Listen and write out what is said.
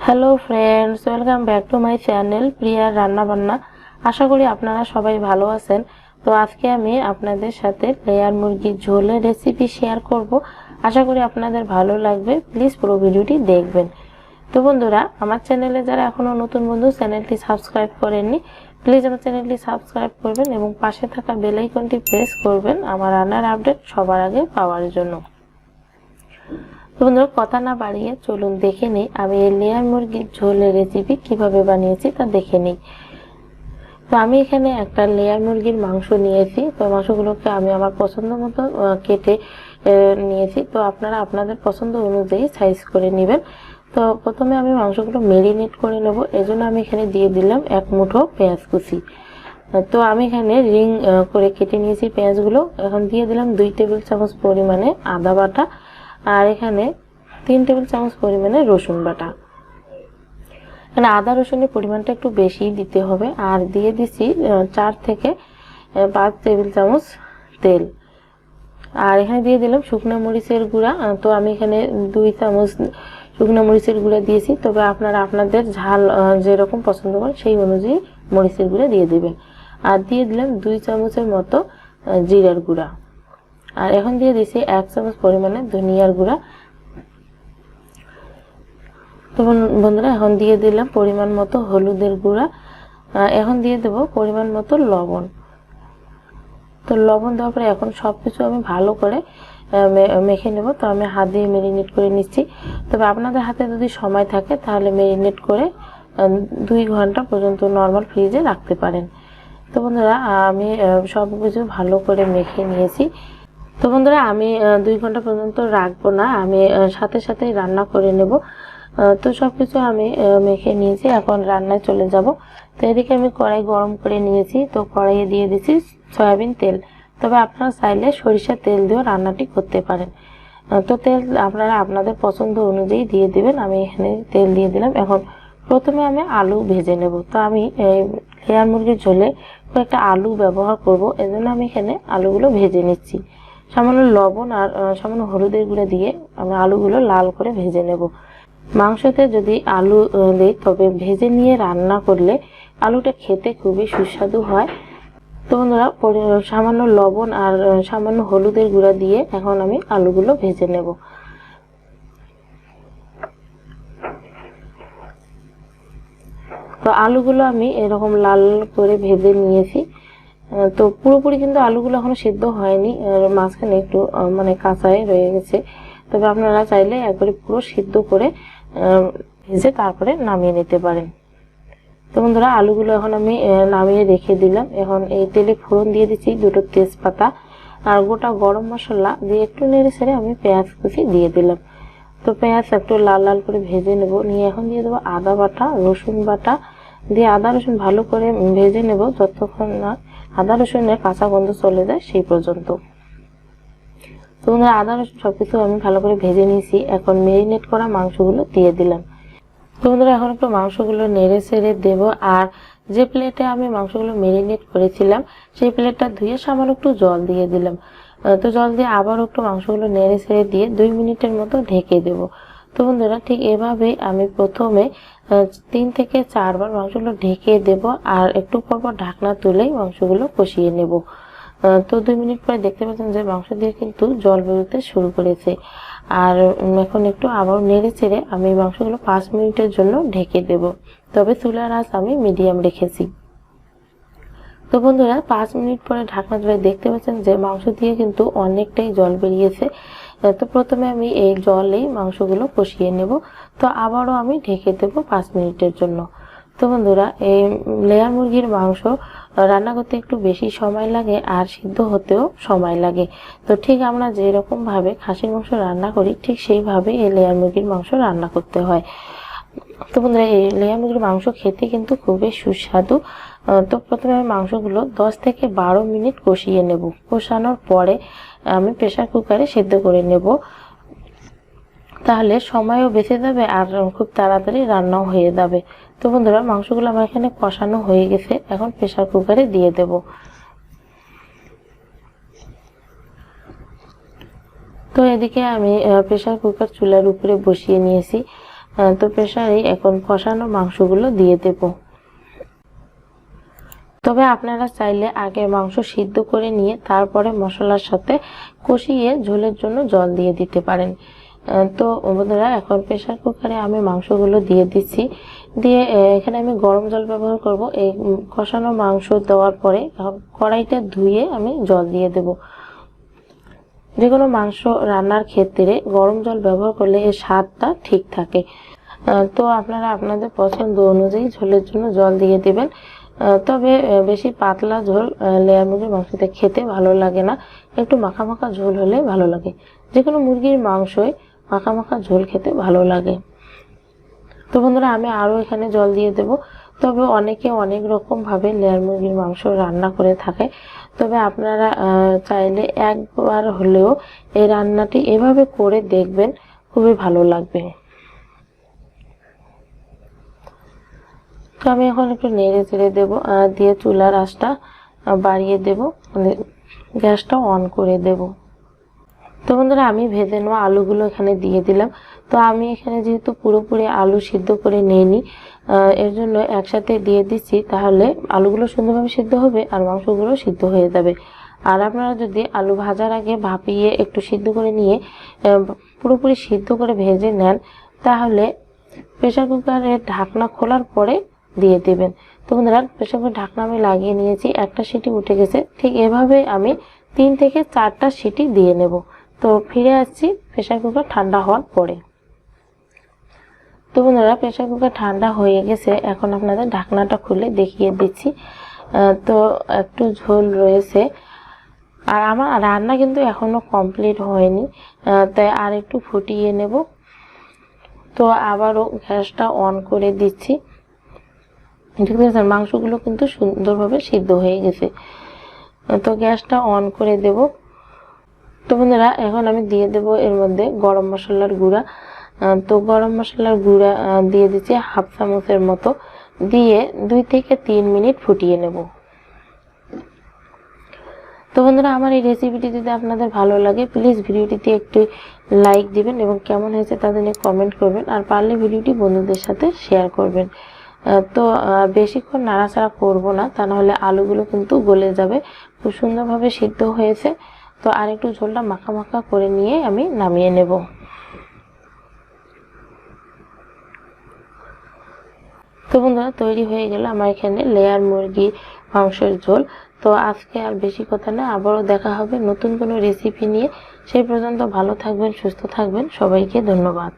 Hello friends, welcome back to my channel প্রিয়ার রান্না বান্না। আশা করি আপনারা সবাই ভালো আছেন। তো আজকে আমি আপনাদের সাথে লেয়ার মুরগির ঝোলের রেসিপি শেয়ার করব। আশা করি আপনাদের ভালো লাগবে। প্লিজ পুরো ভিডিওটি দেখবেন। তো বন্ধুরা, আমার চ্যানেলে যারা এখনো নতুন বন্ধু, চ্যানেলটি সাবস্ক্রাইব করেননি, প্লিজ আমার চ্যানেলটি সাবস্ক্রাইব করবেন এবং পাশে থাকা বেল আইকনটি প্রেস করবেন আমার রান্নার আপডেট সবার আগে পাওয়ার জন্য। বন্ধুরা, কথা না বাড়িয়ে চলুন দেখে নেই আমি এই লেয়ার মুরগির ঝোলের রেসিপি কিভাবে বানিয়েছি তা দেখে নেই। তো আমি এখানে একটা লেয়ার মুরগির মাংস নিয়েছি। তো মাংসগুলোকে আমি আমার পছন্দ মতো কেটে নিয়েছি। তো আপনারা আপনাদের পছন্দ অনুযায়ী সাইজ করে নেবেন। তো প্রথমে আমি মাংসগুলো মেরিনেট করে নেব। এজন্য আমি এখানে দিয়ে দিলাম 1 মুঠো পেঁয়াজ কুচি। তো আমি এখানে রিং করে কেটে নিয়েছি পেঁয়াজগুলো। এখন দিয়ে দিলাম 2 টেবিল চামচ পরিমাণে আদা বাটা, আর এখানে 3 টেবিল চামচ পরিমাণে রসুন বাটা। এখানে আদা রসুনের পরিমাণটা একটু বেশি দিতে হবে। আর দিয়ে দিচ্ছি 4 থেকে 5 টেবিল চামচ তেল। আর এখানে দিয়ে দিলাম শুকনো মরিচের গুঁড়া। তো আমি এখানে 2 চামচ শুকনো মরিচের গুঁড়া দিয়েছি। তবে আপনারা আপনাদের ঝাল যেরকম পছন্দ করেন সেই অনুযায়ী মরিচের গুঁড়া দিয়ে দিবেন। আর দিয়ে দিলাম 2 চামচের মতো জিরার গুঁড়া। আর এখন দিয়ে দিচ্ছি 1 চামচ পরিমাণে ধনিয়ার গুঁড়া। তো বন্ধুরা, এখন দিয়ে দিলাম পরিমাণ মতো হলুদের গুঁড়া। এখন দিয়ে দেব পরিমাণ মতো লবণ। তো লবণ দেওয়ার পরে এখন সবকিছু আমি ভালো করে মেখে নেব। তো আমি হাত দিয়ে মেরিনেট করে নিচ্ছি। তবে আপনাদের হাতে যদি সময় থাকে তাহলে মেরিনেট করে 2 ঘন্টা পর্যন্ত নর্মাল ফ্রিজে রাখতে পারেন। তো বন্ধুরা, আমি সবকিছু ভালো করে মেখে নিয়েছি। তো বন্ধুরা, আমি 2 ঘন্টা পর্যন্ত রাখবো না, আমি সাথে সাথেই রান্না করে নেব। তো সবকিছু আমি মেখে নিয়েছি, এখন রান্নায় চলে যাব। তো এদিকে আমি কড়াই গরম করে নিয়েছি। তো কড়াইয়ে দিয়ে দিচ্ছি সয়াবিন তেল। তবে আপনারা চাইলে সরিষার তেল দিয়েও রান্নাটি করতে পারেন। তো তেল আপনারা আপনাদের পছন্দ অনুযায়ী দিয়ে দিবেন। আমি এখানে তেল দিয়ে দিলাম। এখন প্রথমে আমি আলু ভেজে নেব। তো আমি লেয়ার মুরগির ঝোলে কয়েকটা আলু ব্যবহার করব, এজন্য আমি এখানে আলুগুলো ভেজে নিচ্ছি। সামান্য লবণ আর সামান্য হলুদের গুঁড়া দিয়ে আমি আলুগুলো লাল করে ভেজে নেব। মাংসতে যদি আলু দেই তবে ভেজে নিয়ে রান্না করলে আলুটা খেতে খুবই সুস্বাদু হয়। তো বন্ধুরা, সামান্য লবণ আর সামান্য হলুদের গুঁড়া দিয়ে এখন আমি আলুগুলো ভেজে নেব। তো আলুগুলো আমি এরকম লাল করে ভেজে নিয়েছি। তো পুরোপুরি কিন্তু আলুগুলো এখনো সিদ্ধ হয়নি, মাঝখানে একটু মানে কাঁচায় রয়ে গেছে। তবে আপনারা চাইলে একবারে পুরো সিদ্ধ করে ভেজে তারপরে নামিয়ে নিতে পারেন। তো বন্ধুরা, আলুগুলো এখন আমি নামিয়ে রেখে দিলাম। এখন এই তেলে ফোড়ন দিয়ে দিচ্ছি 2টো তেজপাতা আর গোটা গরম মশলা দিয়ে একটু নেড়ে ছেড়ে আমি পেঁয়াজ কুচি দিয়ে দিলাম। তো পেঁয়াজ একটু লাল লাল করে ভেজে নেব। নিয়ে এখন দিয়ে দেবো আদা বাটা, রসুন বাটা দিয়ে আদা রসুন ভালো করে ভেজে নেব যতক্ষণ না আদা রসুনের কাঁচা গন্ধ চলে যায় সেই পর্যন্ত। তো বন্ধুরা, আদা রসুন সবকিছু আমি ভালো করে ভেজে নিয়েছি। এখন মেরিনেট করা মাংসগুলো দিয়ে দিলাম। তো বন্ধুরা, এখন একটু মাংসগুলো নেড়ে ছেড়ে দেব। আর যে প্লেটে আমি মাংসগুলো মেরিনেট করেছিলাম সেই প্লেটটা ধুয়ে সামান্য একটু জল দিয়ে দিলাম। তো জল দিয়ে আবার একটু মাংসগুলো নেড়ে ছেড়ে দিয়ে 2 মিনিটের মতো ঢেকে দেব। তো বন্ধুরা, ঠিক এভাবেই আমি প্রথমে 3 থেকে 4 বার মাংসগুলো ঢেকে দেব আর একটু পর পর ঢাকনা তুলেই মাংসগুলো কষিয়ে নেব। তো 2 মিনিট পরে দেখতে পাচ্ছেন যে মাংস দিয়ে কিন্তু জল বেরোতে শুরু করেছে। আর এখন একটু আবার নেড়ে চেড়ে আমি মাংসগুলো 5 মিনিটের জন্য ঢেকে দেব। তবে চুলার আঁচ আমি মিডিয়াম রেখেছি। তো বন্ধুরা, 5 মিনিট পরে ঢাকনা তুলে দেখতে পাচ্ছেন যে মাংস দিয়ে কিন্তু অনেকটাই জল বেরিয়েছে। তো প্রথমে আমি এই জলেই মাংসগুলো কষিয়ে নেব। তো আবারও আমি ঢেকে দেব 5 মিনিটের জন্য। তো বন্ধুরা, এই লেয়ার মুরগির মাংস রান্না করতে একটু বেশি সময় লাগে আর সিদ্ধ হতেও সময় লাগে। তো ঠিক আমরা যেরকম ভাবে খাসির মাংস রান্না করি ঠিক সেইভাবে এই লেয়ার মুরগির মাংস রান্না করতে হয়। তো বন্ধুরা, এই লেয়ার মুরগির মাংস খেতে কিন্তু খুবই সুস্বাদু। তো প্রথমে আমি মাংসগুলো 10 থেকে 12 মিনিট কষিয়ে নেব। কষানোর পরে আমি প্রেসার কুকারে সিদ্ধ করে নেব। তাহলে সময়ও বেঁচে যাবে আর খুব তাড়াতাড়ি রান্নাও হয়ে যাবে। তো বন্ধুরা, মাংসগুলো আমার এখানে কষানো হয়ে গেছে। এখন প্রেসার কুকারে দিয়ে দেব। তো এদিকে আমি প্রেসার কুকার চুলার উপরে বসিয়ে নিয়েছি। তো প্রেসারে এখন কষানো মাংসগুলো দিয়ে দেব। তবে আপনারা চাইলে আগে মাংস সিদ্ধ করে নিয়ে তারপরে মশলার সাথে কষিয়ে ঝোলের জন্য জল দিয়ে দিতে পারেন। তো বন্ধুরা এখন প্রেসার কুকারে আমি মাংসগুলো দিয়ে দিচ্ছি। দিয়ে এখানে আমি গরম জল ব্যবহার করব। এই কষানো মাংস দেওয়ার পরে কড়াইটা ধুয়ে আমি জল দিয়ে দেব। যে কোনো মাংস রান্নার ক্ষেত্রে গরম জল ব্যবহার করলে এর স্বাদটা ঠিক থাকে। তো আপনারা আপনাদের পছন্দ অনুযায়ী ঝোলের জন্য জল দিয়ে দেবেন। তবে বেশি পাতলা ঝোল লেয়ার মুরগির মাংসতে খেতে ভালো লাগে না, একটু মাখা মাখা ঝোল হলে ভালো লাগে। যে কোনো মুরগির মাংসই মাখা মাখা ঝোল খেতে ভালো লাগে। তো বন্ধুরা আমি আরও এখানে জল দিয়ে দেব। তবে অনেকে অনেক রকম ভাবে লেয়ার মুরগির মাংস রান্না করে থাকে। তবে আপনারা চাইলে একবার হলেও এই রান্নাটি এভাবে করে দেখবেন, খুবই ভালো লাগবে। তো আমি এখন একটু নেড়ে চেড়ে দেবো, দিয়ে চুলার আঁচটা বাড়িয়ে দেব, মানে গ্যাসটা অন করে দেব। তো বন্ধুরা আমি ভেজে নেওয়া আলুগুলো এখানে দিয়ে দিলাম। তো আমি এখানে যেহেতু পুরোপুরি আলু সিদ্ধ করে নিইনি, এর জন্য একসাথে দিয়ে দিচ্ছি, তাহলে আলুগুলো সুন্দরভাবে সিদ্ধ হবে আর মাংসগুলো সিদ্ধ হয়ে যাবে। আর আপনারা যদি আলু ভাজার আগে ভাপিয়ে একটু সিদ্ধ করে নিয়ে পুরোপুরি সিদ্ধ করে ভেজে নেন, তাহলে প্রেসার কুকারের ঢাকনা খোলার পরে দিয়ে দেবেন। তো বন্ধুরা প্রেসার কুকারের ঢাকনা আমি লাগিয়ে নিয়েছি, একটা সিটি উঠে গেছে। ঠিক এভাবে আমি 3 থেকে 4টা সিটি দিয়ে নেব। তো ফিরে আসছি প্রেসার কুকার ঠান্ডা হওয়ার পরে। তো বন্ধুরা প্রেসার কুকার ঠান্ডা হয়ে গেছে, এখন আপনাদের ঢাকনাটা খুলে দেখিয়ে দিচ্ছি। তো একটু ঝোল রয়েছে, আর আমার রান্না কিন্তু এখনো কমপ্লিট হয়নি, তাই আর একটু ফুটিয়ে নেব। তো আবারও গ্যাসটা অন করে দিচ্ছি। মাংসগুলো কিন্তু সুন্দরভাবে সিদ্ধ হয়ে গেছে। তো গ্যাসটা অন করে দেব। তো বন্ধুরা এখন আমি দিয়ে দেব এর মধ্যে গরম মশলার গুঁড়া। তো গরম মশলার গুঁড়া দিয়ে দিচ্ছি 1/2 চামচের মতো, দিয়ে 2 থেকে 3 মিনিট ফুটিয়ে নেব। তো বন্ধুরা আমার এই রেসিপিটি যদি আপনাদের ভালো লাগে, প্লিজ ভিডিওটিতে একটু লাইক দিবেন এবং কেমন হয়েছে তা নিয়ে কমেন্ট করবেন। আর পারলে ভিডিওটি বন্ধুদের সাথে শেয়ার করবেন। তো বেশিক্ষণ নাড়াচাড়া করব না, তা নাহলে আলুগুলো কিন্তু গলে যাবে। খুব সুন্দরভাবে সিদ্ধ হয়েছে। তো আর একটু ঝোলটা মাখা মাখা করে নিয়ে আমি নামিয়ে নেব। তো বন্ধুরা তৈরি হয়ে গেল আমার এখানে লেয়ার মুরগি মাংসের ঝোল। তো আজকে আর বেশি কথা না, আবারও দেখা হবে নতুন কোনো রেসিপি নিয়ে। সেই পর্যন্ত ভালো থাকবেন, সুস্থ থাকবেন। সবাইকে ধন্যবাদ।